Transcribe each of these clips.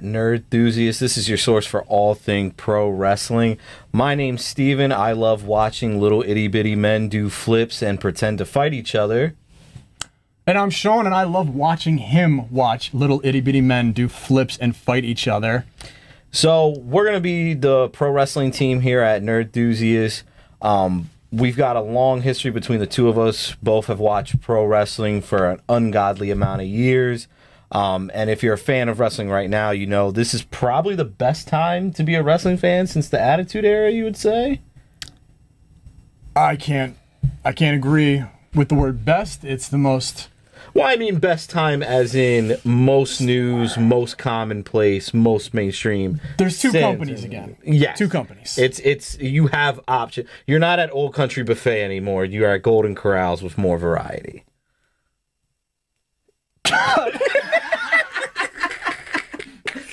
Nerdthusiast. This is your source for all things pro wrestling. My name's Steven. I love watching little itty bitty men do flips and pretend to fight each other. And I'm Shawn, and I love watching him watch little itty bitty men do flips and fight each other. So we're going to be the pro wrestling team here at Nerdthusiast. We've got a long history between the two of us. Both have watched pro wrestling for an ungodly amount of years. And if you're a fan of wrestling right now, you know this is probably the best time to be a wrestling fan since the Attitude Era, you would say? I can't agree with the word best. It's the most... Well, I mean best time as in most news, most commonplace, most mainstream. There's two companies again. Yeah. Two companies. It's you have option. You're not at Old Country Buffet anymore. You are at Golden Corrals with more variety.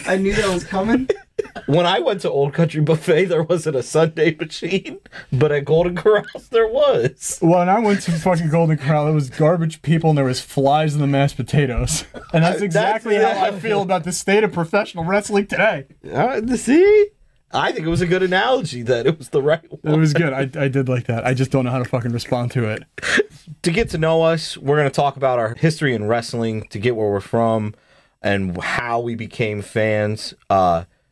I knew that was coming. When I went to Old Country Buffet, there wasn't a Sunday machine, but at Golden Corrals there was. When I went to fucking Golden Corral, it was garbage people and there was flies in the mashed potatoes. And that's exactly how I feel about the state of professional wrestling today. See? I think it was a good analogy that it was the right one. It was good. I did like that. I just don't know how to fucking respond to it. To get to know us, we're going to talk about our history in wrestling, to get where we're from, and how we became fans.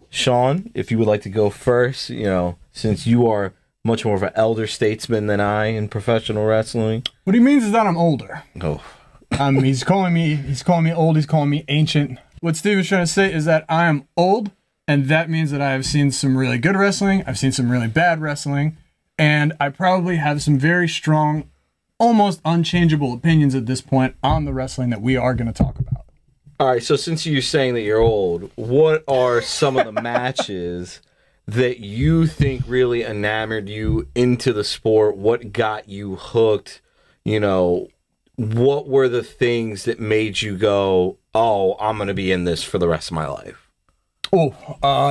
Shawn, if you would like to go first, you know, since you are much more of an elder statesman than I in professional wrestling. What he means is that I'm older. Oh. He's calling me old, he's calling me ancient. What Steven's trying to say is that I am old, and that means that I have seen some really good wrestling, I've seen some really bad wrestling, and I probably have some very strong, almost unchangeable opinions at this point on the wrestling that we are going to talk about. All right, so since you're saying that you're old, what are some of the matches that you think really enamored you into the sport? What got you hooked? You know, what were the things that made you go, oh, I'm going to be in this for the rest of my life? Oh,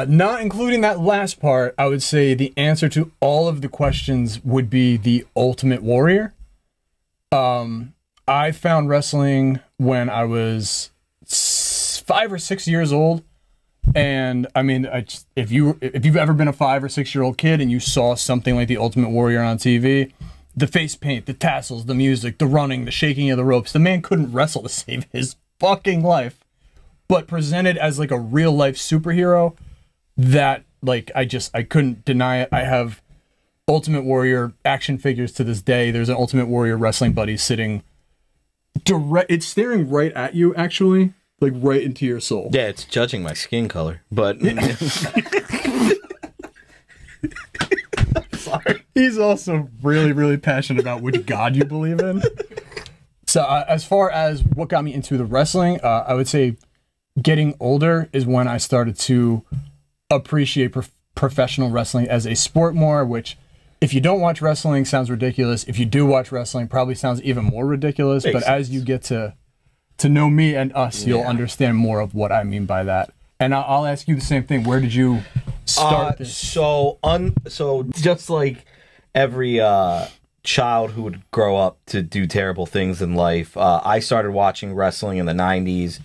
not including that last part, I would say the answer to all of the questions would be the Ultimate Warrior. I found wrestling when I was 5 or 6 years old, and I mean, if you've ever been a 5 or 6 year old kid and you saw something like the Ultimate Warrior on TV, the face paint, the tassels, the music, the running, the shaking of the ropes, the man couldn't wrestle to save his fucking life, but presented as like a real life superhero, that like I couldn't deny it. I have Ultimate Warrior action figures to this day. There's an Ultimate Warrior wrestling buddy sitting it's staring right at you, actually, like right into your soul. Yeah, it's judging my skin color, but sorry. He's also really, really passionate about which god you believe in. So as far as what got me into the wrestling, I would say getting older is when I started to appreciate professional wrestling as a sport more, which, if you don't watch wrestling, sounds ridiculous. If you do watch wrestling, probably sounds even more ridiculous. But as you get to know me and us, you'll understand more of what I mean by that. And I'll ask you the same thing. Where did you start this? So just like every child who would grow up to do terrible things in life, I started watching wrestling in the 90s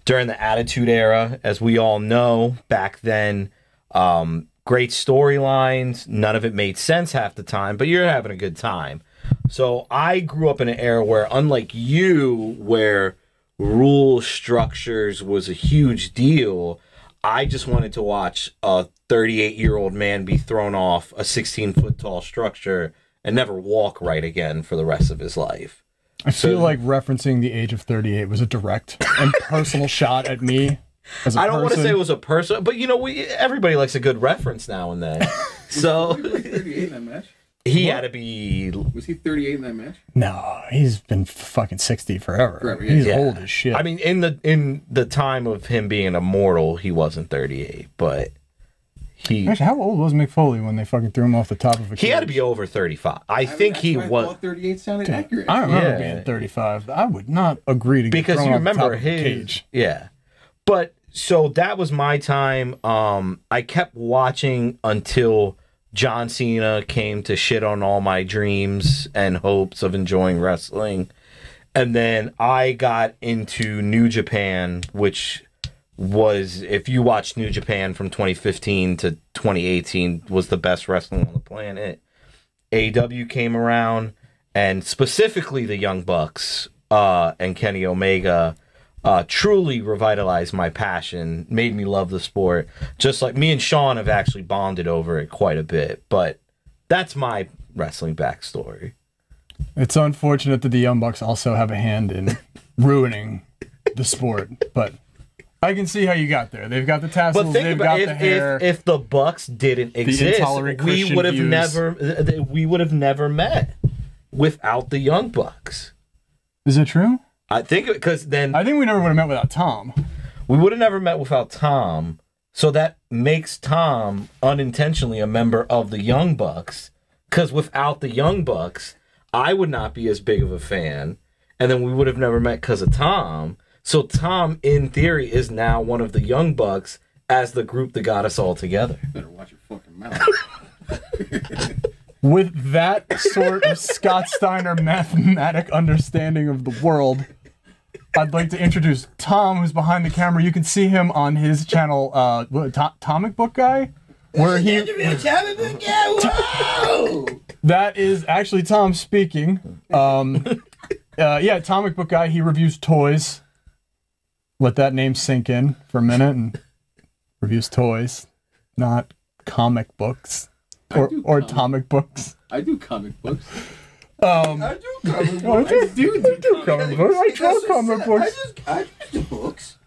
during the Attitude Era. As we all know, back then, great storylines. None of it made sense half the time, but you're having a good time. So I grew up in an era where, unlike you, where rule structures was a huge deal, I just wanted to watch a 38-year-old man be thrown off a 16-foot tall structure and never walk right again for the rest of his life. I feel like referencing the age of 38 was a direct and personal shot at me. I don't want to say it was a person, but you know, everybody likes a good reference now and then. So was he 38 in that match? He had to be. Was he 38 in that match? No, he's been fucking 60 forever. Yeah. He's old as shit. I mean, in the time of him being immortal, he wasn't 38, but he. Actually, how old was Mick Foley when they fucking threw him off the top of a cage? He had to be over 35. I think he was. I thought 38 sounded accurate. I remember being 35. I would not agree to get because thrown you off the top remember of a cage. Yeah. But so that was my time. I kept watching until John Cena came to shit on all my dreams and hopes of enjoying wrestling. And then I got into New Japan, which was, if you watch New Japan from 2015 to 2018, was the best wrestling on the planet. AEW came around, and specifically the Young Bucks and Kenny Omega truly revitalized my passion, made me love the sport. Just like me and Shawn have actually bonded over it quite a bit, but that's my wrestling backstory. It's unfortunate that the Young Bucks also have a hand in ruining the sport, but I can see how you got there. They've got the tassels, But think they've about got the hair. if the Bucks didn't exist, intolerant we Christian would have views. we would have never met without the Young Bucks. Is it true? I think because then I think we never would have met without Tom. we would have never met without Tom. So that makes Tom unintentionally a member of the Young Bucks. Because without the Young Bucks, I would not be as big of a fan. And then we would have never met because of Tom. So Tom, in theory, is now one of the Young Bucks as the group that got us all together. Better watch your fucking mouth. With that sort of Scott Steiner mathematic understanding of the world, I'd like to introduce Tom, who's behind the camera. You can see him on his channel, Comic Book Guy, where he... That is actually Tom speaking. Yeah, Comic Book Guy, he reviews toys. Let that name sink in for a minute, and reviews toys, not comic books or comic books. I do comic books. I do comic books. I draw comic books. I do books.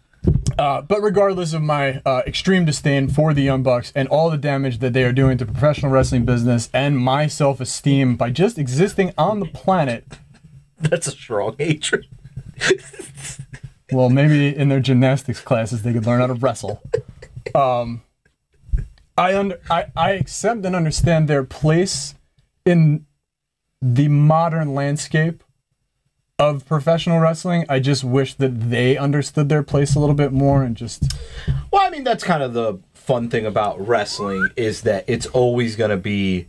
But regardless of my extreme disdain for the Young Bucks and all the damage that they are doing to professional wrestling business and my self-esteem by just existing on the planet. That's a strong hatred. Well, maybe in their gymnastics classes they could learn how to wrestle. I accept and understand their place in the modern landscape of professional wrestling. I just wish that they understood their place a little bit more and just... Well, I mean, that's kind of the fun thing about wrestling is that it's always going to be,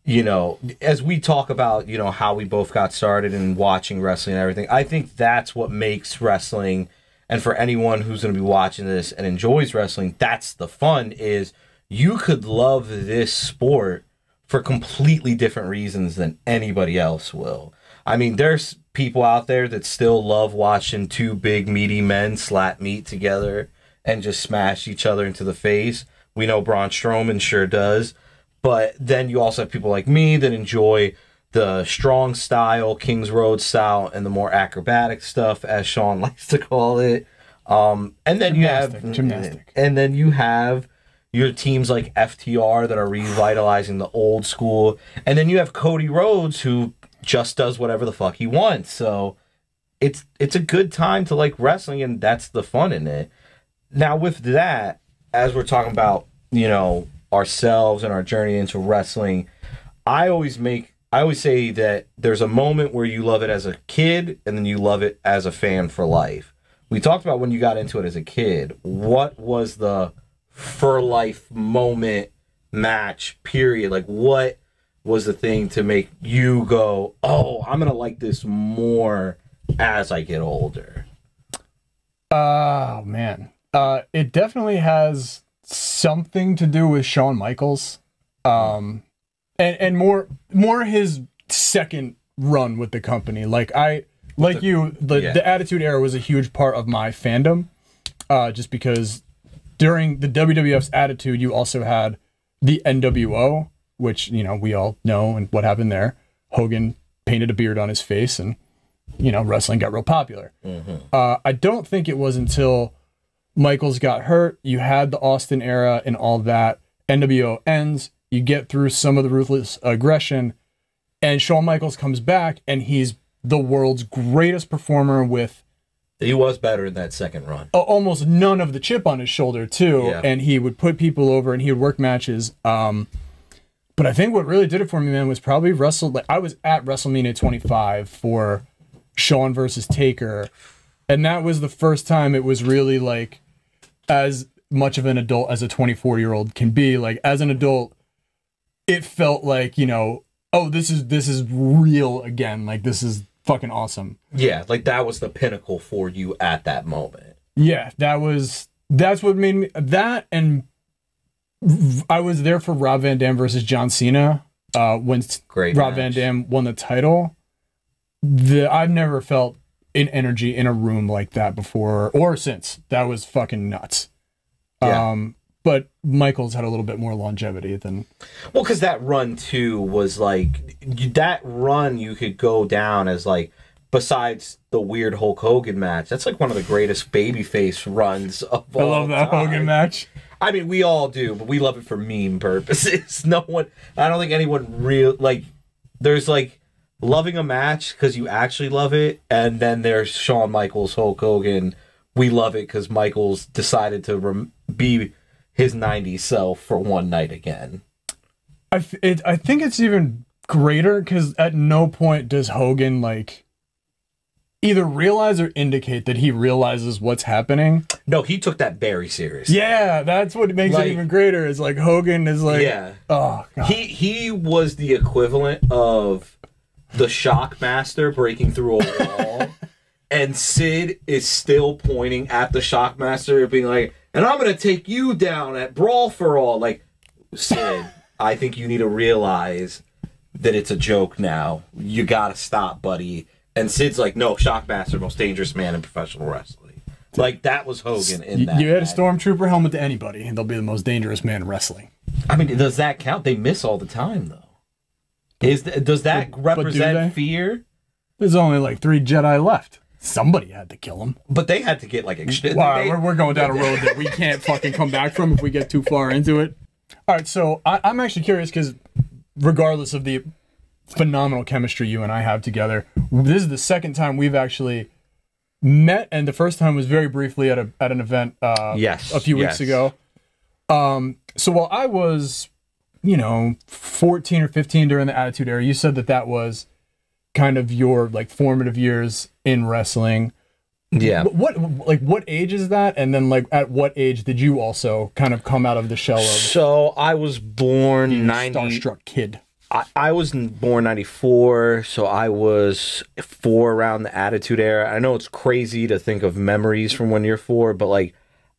you know, as we talk about, you know, how we both got started in watching wrestling and everything, I think that's what makes wrestling, and for anyone who's going to be watching this and enjoys wrestling, that's the fun, is you could love this sport for completely different reasons than anybody else will. I mean, there's people out there that still love watching two big meaty men slap meat together and just smash each other into the face. We know Braun Strowman sure does. But then you also have people like me that enjoy the strong style, King's Road style, and the more acrobatic stuff, as Shawn likes to call it. And then Gymnastic. And then you have your teams like FTR that are revitalizing the old school. And then you have Cody Rhodes, who just does whatever the fuck he wants. So it's a good time to like wrestling, and that's the fun in it. Now with that, as we're talking about, you know, ourselves and our journey into wrestling, I always say that there's a moment where you love it as a kid and then you love it as a fan for life. We talked about when you got into it as a kid. What was the for life moment, match, period? Like, what was the thing to make you go, oh, I'm gonna like this more as I get older? Oh man, it definitely has something to do with Shawn Michaels, and more his second run with the company. The Attitude Era was a huge part of my fandom, just because during the WWF's Attitude, you also had the NWO, which, you know, we all know and what happened there. Hogan painted a beard on his face, and, you know, wrestling got real popular. I don't think it was until Michaels got hurt, you had the Austin era and all that, NWO ends, you get through some of the ruthless aggression, and Shawn Michaels comes back, and he's the world's greatest performer with... He was better in that second run. Almost none of the chip on his shoulder, too, Yeah. and he would put people over, and he would work matches. But I think what really did it for me, man, was probably I was at WrestleMania 25 for Shawn versus Taker, and that was the first time it was really, like, as much of an adult as a 24-year-old can be. Like, as an adult, it felt like, you know, oh, this is real again. Like, this is fucking awesome. Yeah, like that was the pinnacle for you at that moment. Yeah, that was That's what made me that, and I was there for Rob Van Dam versus John Cena when Great Rob match. Van Dam won the title. I've never felt an energy in a room like that before or since. That was fucking nuts. Yeah. But Michaels had a little bit more longevity than. Well, because that run too was like that run you could go down as like, besides the weird Hulk Hogan match, that's like one of the greatest babyface runs of all I love that time. Hogan match. I mean, we all do, but we love it for meme purposes. No one, I don't think anyone like. There's like loving a match because you actually love it, and then there's Shawn Michaels, Hulk Hogan. We love it because Michaels decided to be his 90s self for one night again. I think it's even greater because at no point does Hogan like either realize or indicate that he realizes what's happening. No, he took that very seriously. Yeah, that's what makes Like, it even greater. Is like Hogan is like, yeah. Oh god. He was the equivalent of the Shockmaster breaking through a wall, and Sid is still pointing at the Shockmaster, being like, "And I'm gonna take you down at Brawl for All." Like, Sid, I think you need to realize that it's a joke now. You gotta stop, buddy. And Sid's like, "No, Shockmaster, most dangerous man in professional wrestling." Like, that was Hogan in that. You add a match. stormtrooper helmet to anybody, and they'll be the most dangerous man in wrestling. I mean, does that count? They miss all the time, though. Does that But do represent they? fear? There's only like 3 Jedi left. Somebody had to kill him. But they had to get like extended. Wow, we're going down a road that we can't fucking come back from if we get too far into it. All right, so I'm actually curious because regardless of the phenomenal chemistry you and I have together, this is the second time we've actually met, and the first time was very briefly at an event Yes, a few weeks ago. So while I was, 14 or 15 during the Attitude Era, you said that was kind of your like formative years in wrestling. Yeah. What age is that? And then like at what age did you also kind of come out of the shell of So I was born being a 90. starstruck kid? I was born 94, so I was 4 around the Attitude Era. I know it's crazy to think of memories from when you're 4, but like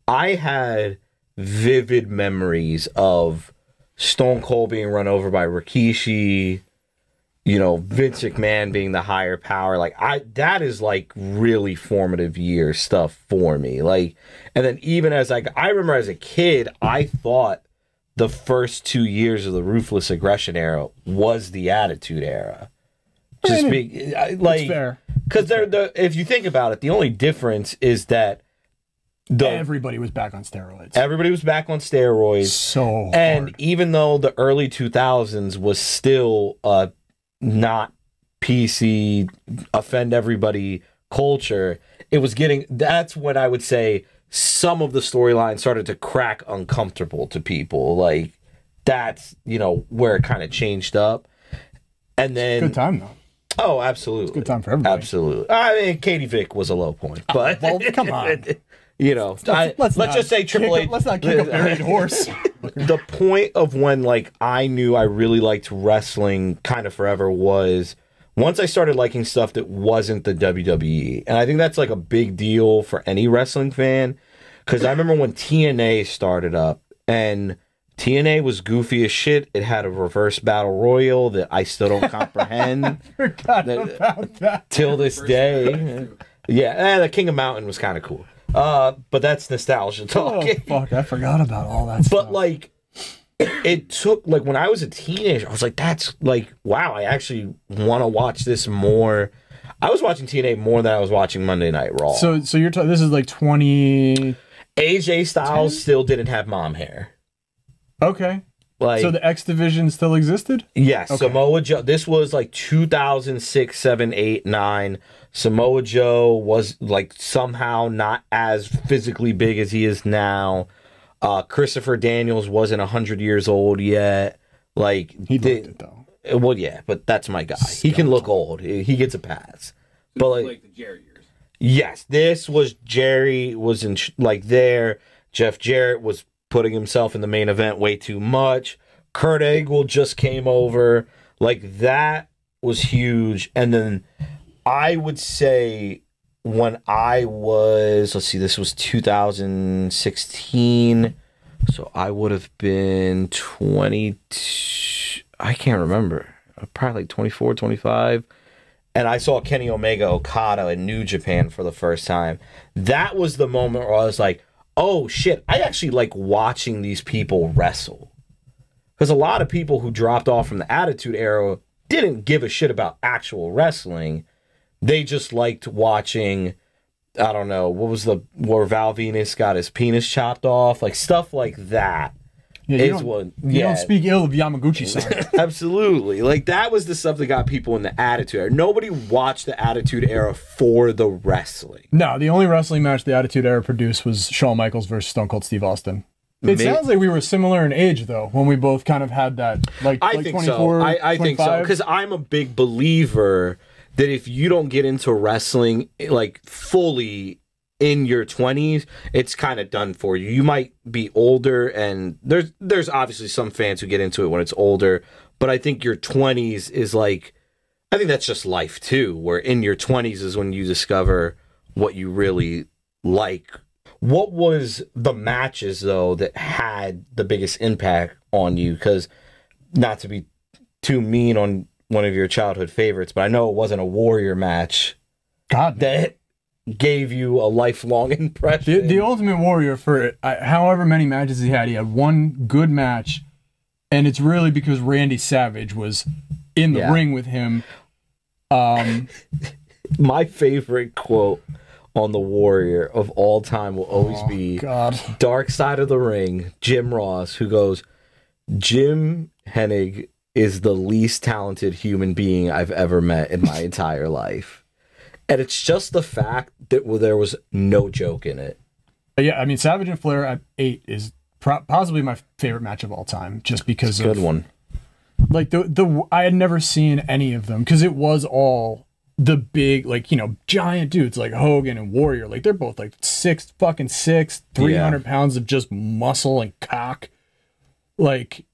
I had vivid memories of Stone Cold being run over by Rikishi, Vince McMahon being the higher power. Like that is like really formative year stuff for me. Like, and then even as I remember as a kid, I thought the first 2 years of the Ruthless Aggression Era was the Attitude Era. Just like, fair. Because if you think about it, the only difference is that Everybody was back on steroids. everybody was back on steroids. So hard. And even though the early 2000s was still not PC, offend everybody culture, it was that's when I would say some of the storylines started to crack uncomfortable to people. Like, that's, where it kind of changed up. And then... Good time, though. Oh, absolutely. It's a good time for everybody. Absolutely. I mean, Katie Vick was a low point. But, well, come on. let's just say Triple H. Let's not kick a buried horse. The point of when like I knew I really liked wrestling kind of forever was once I started liking stuff that wasn't the WWE. And I think that's like a big deal for any wrestling fan, because I remember when TNA started up, and TNA was goofy as shit. It had a reverse battle royal that I still don't comprehend. Forgot about that. Till this day. Yeah, the King of Mountain was kind of cool. But that's nostalgia talking. Oh, fuck, I forgot about all that stuff. But like, it took, like, when I was a teenager, I was like, that's like, wow, I actually want to watch this more. I was watching TNA more than I was watching Monday Night Raw. So you're talking, this is like 20... AJ Styles still didn't have mom hair. Okay. Like, So the X Division still existed? yes, Okay. Samoa Joe. This was like 2006, 7, 8, 9. Samoa Joe was like somehow not as physically big as he is now. Christopher Daniels wasn't 100 years old yet. Like, He looked it, though. well, yeah, but that's my guy. He can look old. He gets a pass. But like the Jerry years. yes, this was Jerry was in there. Jeff Jarrett was putting himself in the main event way too much. Kurt Angle just came over. Like, that was huge. And then I would say when I was, let's see, this was 2016. So I would have been 22. I can't remember. Probably like 24, 25. And I saw Kenny Omega Okada in New Japan for the first time. That was the moment where I was like, oh shit, I actually like watching these people wrestle. Because a lot of people who dropped off from the Attitude Era didn't give a shit about actual wrestling. They just liked watching, I don't know, what was the, where Val Venus got his penis chopped off, like stuff like that. Yeah, you don't speak ill of Yamaguchi-san. Absolutely. Like, that was the stuff that got people in the Attitude Era. Nobody watched the Attitude Era for the wrestling. No, the only wrestling match the Attitude Era produced was Shawn Michaels versus Stone Cold Steve Austin. It sounds like we were similar in age, though, when we both kind of had that, like, I think 24, so. I think so, because I'm a big believer that if you don't get into wrestling, like, fully in your 20s, it's kind of done for you. You might be older, and there's obviously some fans who get into it when it's older, but I think your 20s is like, I think that's just life too, where in your 20s is when you discover what you really like. What was the matches, though, that had the biggest impact on you? Because, not to be too mean on one of your childhood favorites, but I know it wasn't a Warrior match. God, that gave you a lifelong impression. The Ultimate Warrior, for however many matches he had one good match, and it's really because Randy Savage was in the ring with him. My favorite quote on the Warrior of all time will always be Dark Side of the Ring, Jim Ross, who goes, Jim Hennig is the least talented human being I've ever met in my entire life. And it's just the fact that there was no joke in it. Yeah, I mean, Savage and Flair at 8 is possibly my favorite match of all time, just because it's a good one. Like, I had never seen any of them, because it was all the big, like, you know, giant dudes like Hogan and Warrior. Like, they're both like 6'6", 300 pounds of just muscle and cock. Like,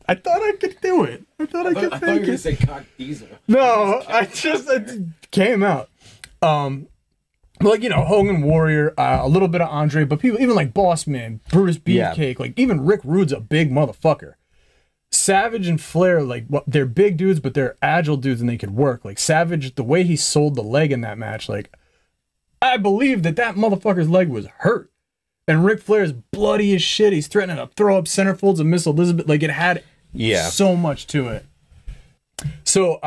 I thought I could do it. I thought you were going to say cock diesel. No, it came out. Like, you know, Hogan, Warrior, a little bit of Andre, but people, even like Boss Man, Bruce Beefcake, like even Rick Rude's a big motherfucker. Savage and Flair, like, they're big dudes, but they're agile dudes and they could work. Like, Savage, the way he sold the leg in that match, like, I believe that motherfucker's leg was hurt. And Ric Flair's bloody as shit. He's threatening to throw up centerfolds of Miss Elizabeth. Like, it had so much to it. So,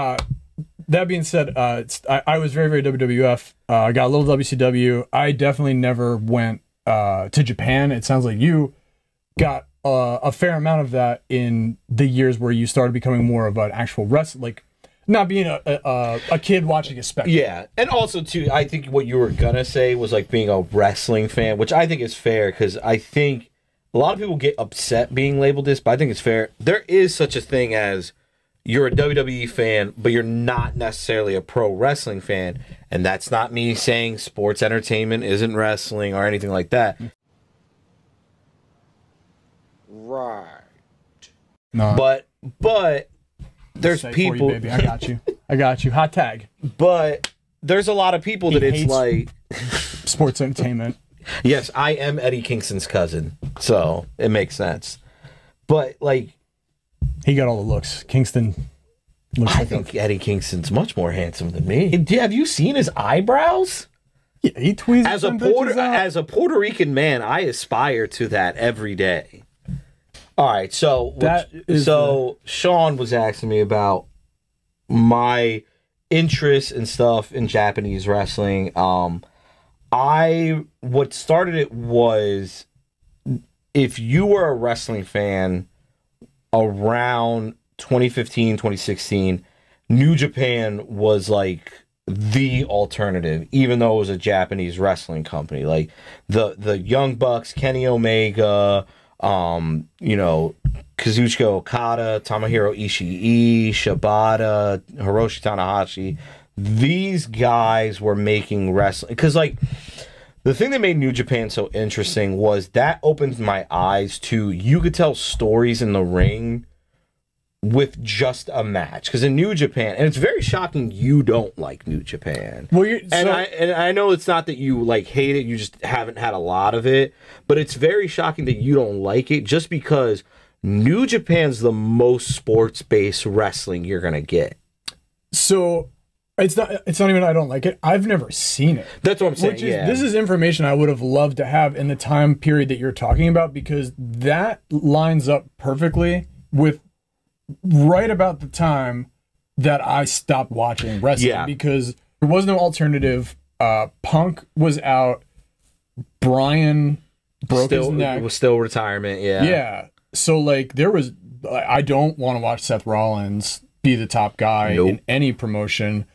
that being said, I was very, very WWF. I got a little WCW. I definitely never went to Japan. It sounds like you got a fair amount of that in the years where you started becoming more of an actual wrestler, like not being a kid watching a spectacle. Yeah, and also too, I think what you were gonna say was like being a wrestling fan, which I think is fair, because I think a lot of people get upset being labeled this, but I think it's fair. There is such a thing as you're a WWE fan, but you're not necessarily a pro wrestling fan, and that's not me saying sports entertainment isn't wrestling or anything like that. Right. No. But there's people. You, baby. I got you. Hot tag. But there's a lot of people that it's like sports entertainment. Yes, I am Eddie Kingston's cousin, so it makes sense. But like, he got all the looks. Kingston looks I think Eddie Kingston's much more handsome than me. Have you seen his eyebrows? Yeah, he tweezes as a Puerto Rican man, I aspire to that every day. All right, so Shawn was asking me about my interest and stuff in Japanese wrestling. What started it was, if you were a wrestling fan around 2015, 2016, New Japan was like the alternative, even though it was a Japanese wrestling company. Like the Young Bucks, Kenny Omega, you know, Kazuchika Okada, Tomohiro Ishii, Shibata, Hiroshi Tanahashi. These guys were making wrestling, because like the thing that made New Japan so interesting was that opened my eyes to, you could tell stories in the ring with just a match. Because in New Japan, and it's very shocking you don't like New Japan. Well, and I know it's not that you like hate it, you just haven't had a lot of it, but it's very shocking that you don't like it just because New Japan's the most sports-based wrestling you're gonna get. So it's not even I don't like it. I've never seen it. That's what I'm saying. This is information I would have loved to have in the time period that you're talking about, because that lines up perfectly with right about the time that I stopped watching wrestling, because there was no alternative. Punk was out. Brian broke his neck. It was still retirement. Yeah. So like I don't want to watch Seth Rollins be the top guy in any promotion.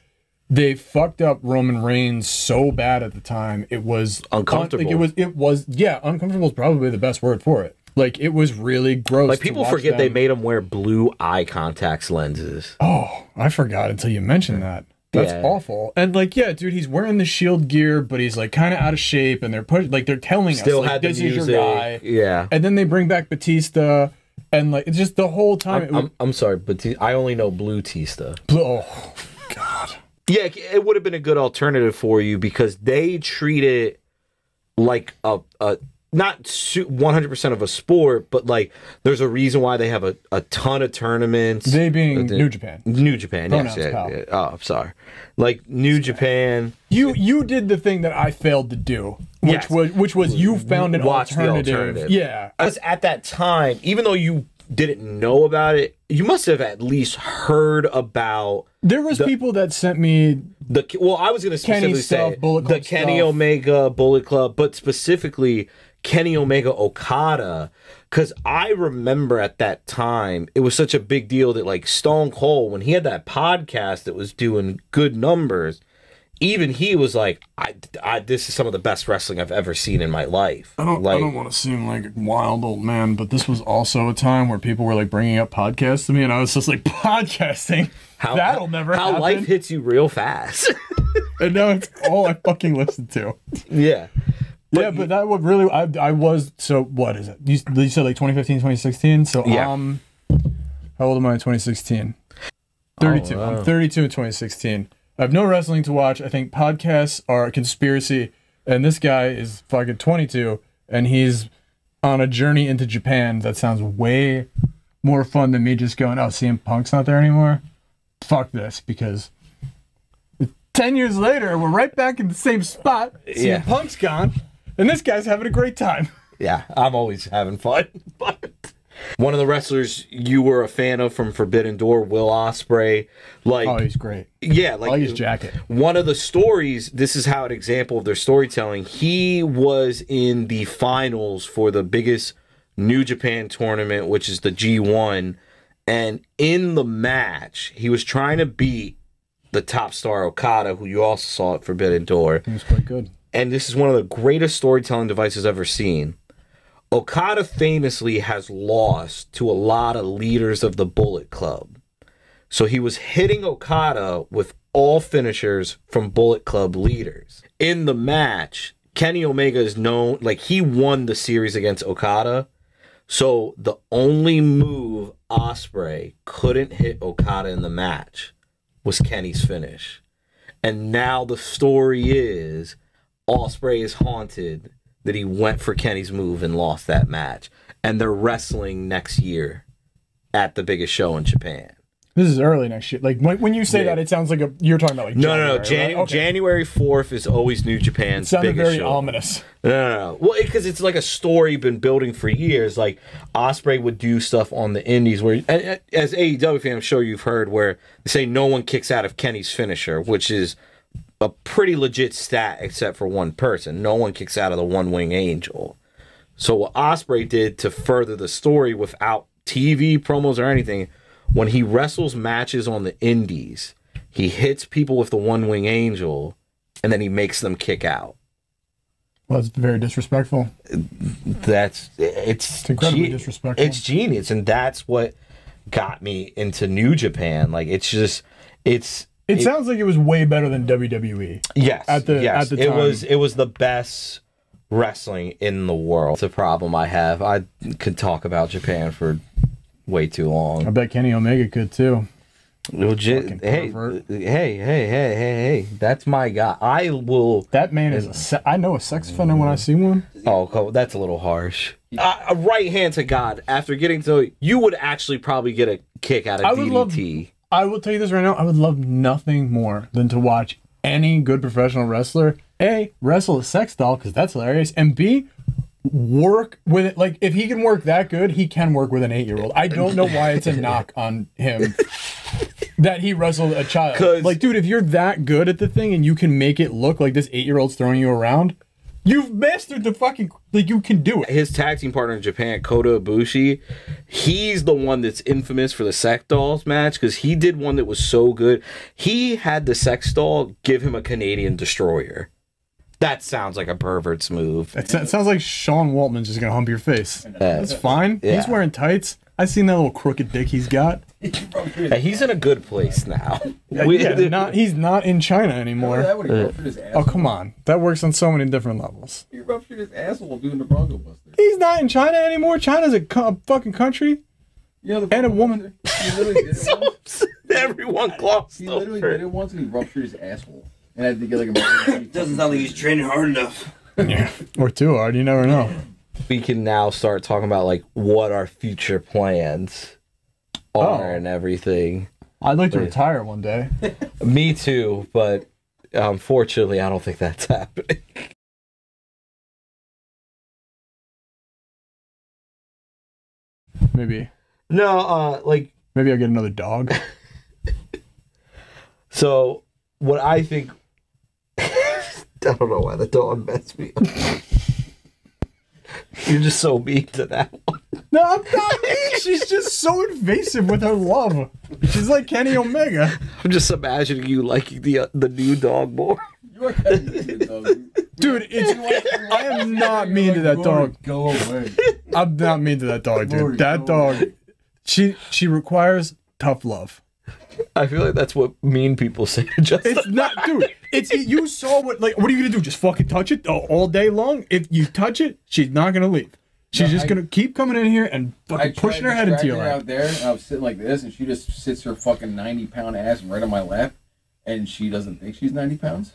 They fucked up Roman Reigns so bad at the time. It was uncomfortable. Uncomfortable is probably the best word for it. Like, it was really gross. Like, people forget they made him wear blue eye contacts lenses. Oh, I forgot until you mentioned that. That's awful. And like, yeah, dude, he's wearing the Shield gear, but he's like kind of out of shape, and they're they're telling us like, this is your guy. Yeah. And then they bring back Batista, and like it's just the whole time. I'm sorry, but I only know Blue Tista. Oh, God. Yeah, it would have been a good alternative for you because they treat it like a not 100% of a sport, but like there's a reason why they have a ton of tournaments. They being New Japan. New Japan, yes. Yeah. Oh, I'm sorry. Like New Japan. You did the thing that I failed to do, which was you found an alternative. Yeah. Because at that time, even though you didn't know about it, you must have at least heard about. There was people that sent me I was going to specifically say the Kenny Omega Bullet Club, but specifically Kenny Omega Okada, because I remember at that time it was such a big deal that like Stone Cold, when he had that podcast that was doing good numbers, even he was like, this is some of the best wrestling I've ever seen in my life. I don't want to seem like a wild old man, but this was also a time where people were like bringing up podcasts to me, and I was just like, podcasting? That'll never happen. How life hits you real fast. And now it's all I fucking listen to. Yeah. But that would really, I was, so what is it? You said like 2015, 2016? So yeah. How old am I in 2016? 32. Wow. I'm 32 in 2016. I have no wrestling to watch. I think podcasts are a conspiracy, and this guy is fucking 22, and he's on a journey into Japan that sounds way more fun than me just going, oh, CM Punk's not there anymore? Fuck this, because 10 years later, we're right back in the same spot. CM Punk's gone, and this guy's having a great time. Yeah, I'm always having fun. But one of the wrestlers you were a fan of from Forbidden Door, Will Ospreay, like, oh, he's great. Yeah, like, I like his jacket. One of the stories, this is how an example of their storytelling. He was in the finals for the biggest New Japan tournament, which is the G1, and in the match, he was trying to beat the top star Okada, who you also saw at Forbidden Door. He was quite good. And this is one of the greatest storytelling devices I've ever seen. Okada famously has lost to a lot of leaders of the Bullet Club. So he was hitting Okada with all finishers from Bullet Club leaders. In the match, Kenny Omega is known, like, he won the series against Okada. So the only move Ospreay couldn't hit Okada in the match was Kenny's finish. And now the story is Ospreay is haunted that he went for Kenny's move and lost that match. And they're wrestling next year at the biggest show in Japan. This is early next year. Like, when you say that, it sounds like you're talking about like No. January, right? Okay. January 4th is always New Japan's biggest show. It sounded very ominous. No. Well, because it's like a story been building for years. Like, Ospreay would do stuff on the indies where, as AEW fans, I'm sure you've heard, where they say no one kicks out of Kenny's finisher, which is a pretty legit stat except for one person. No one kicks out of the one-wing angel. So what Ospreay did to further the story without TV promos or anything, when he wrestles matches on the indies, he hits people with the one-wing angel, and then he makes them kick out. Well, it's very disrespectful. It's incredibly disrespectful. It's genius, and that's what got me into New Japan. Like, it sounds like it was way better than WWE. Yes, at the time. It was the best wrestling in the world. It's a problem I have. I could talk about Japan for way too I long. bet Kenny Omega could too. Legit. Fucking Hey, pervert. hey, that's my guy. I will. That man is I know a sex offender when I see one. Oh, that's a little harsh. Right hand to God. After getting to, you would actually probably get a kick out of I would DDT. I will tell you this right now. I would love nothing more than to watch any good professional wrestler, A, wrestle a sex doll, because that's hilarious, and B, work with it. Like, if he can work that good, he can work with an 8-year-old. I don't know why it's a knock on him that he wrestled a child. Like, dude, if you're that good at the thing and you can make it look like this 8-year-old's throwing you around, you've mastered the fucking, like, you can do it. His tag team partner in Japan, Kota Ibushi, he's the one that's infamous for the sex dolls match because he did one that was so good. He had the sex doll give him a Canadian destroyer. That sounds like a pervert's move. It sounds like Sean Waltman's just gonna hump your face. That's fine. Yeah. He's wearing tights. I seen that little crooked dick he's got. He's in a good place now. He's not in China anymore. That would he ruptured his asshole. Oh, come on. That works on so many different levels. He ruptured his asshole doing the Bronco Buster. He's not in China anymore. China's a fucking country. You know, the And a Bronco woman. Buster? He literally did it once. Everyone glossed He literally did it once and he ruptured his asshole. And had to get like a Doesn't sound like he's training hard enough. Yeah. Or too hard. You never know. We can now start talking about like what our future plans are and everything. I'd like to retire one day. Me too, but unfortunately, I don't think that's happening. Maybe. No, like Maybe I'll get another dog. so. What I think, I don't know why the dog messed me up. You're just so mean to that one. No, I'm not mean. She's just so invasive with her love. She's like Kenny Omega. I'm just imagining you liking the new dog more. You are kind of a dog. Dude, I am not mean to that dog. Go away. I'm not mean to that dog, dude. Lord, That dog, she requires tough love. I feel like that's what mean people say to Justin. It's not, dude. You saw what are you gonna do? Just fucking touch it all day long? If you touch it, she's not gonna leave. She's just gonna keep coming in here and fucking pushing her head into your lap. out there, and I was sitting like this, and she just sits her fucking 90-pound ass right on my lap, and she doesn't think she's 90 pounds.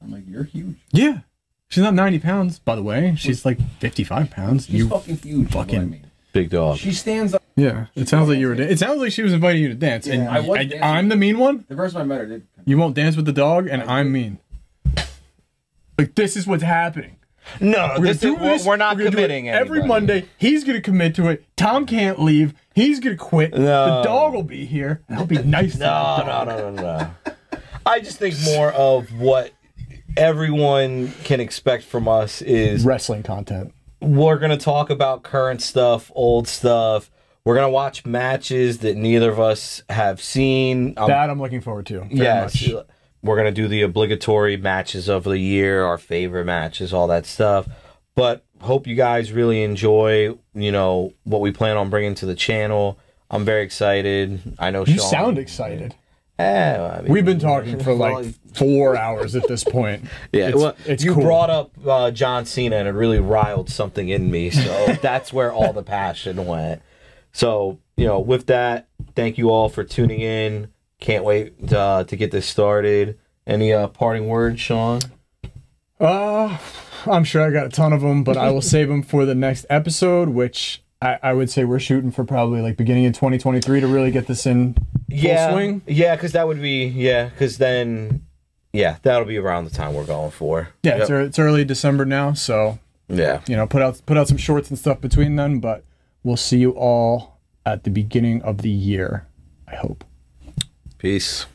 I'm like, you're huge. Yeah, she's not 90 pounds, by the way. She's like 55 pounds. She's fucking huge. fucking- Fucking. I mean. Big dog. She stands up. Yeah, it sounds like you were. It sounds like she was inviting you to dance, and I was dancing. I'm the mean one. The first time I met her, did. You won't dance with the dog, and I'm mean. Like, this is what's happening. No, we're not We're gonna do committing it every anybody. Monday. He's gonna commit to it. Tom can't leave. He's gonna quit. No. The dog will be here. And I'll be nice to the dog. No. I just think more of what everyone can expect from us is Wrestling content. we're going to talk about current stuff, old stuff. We're going to watch matches that neither of us have seen. That I'm looking forward to. Very Yes. much. We're going to do the obligatory matches of the year, our favorite matches, all that stuff. But hope you guys really enjoy, what we plan on bringing to the channel. I'm very excited. I know You Shawn. sound excited. I mean, We've been talking for like 4 hours at this point. yeah, It's you cool. brought up John Cena and it really riled something in me. So that's where all the passion went. So, with that, thank you all for tuning in. Can't wait to get this started. Any parting words, Shawn? I'm sure I got a ton of them, but I will save them for the next episode, which I would say we're shooting for probably like beginning of 2023 to really get this in full swing. Yeah, because that would be, because then, that'll be around the time we're going for. Yeah, Yep. it's early December now, so Yeah. put out some shorts and stuff between then, but we'll see you all at the beginning of the year, I hope. Peace.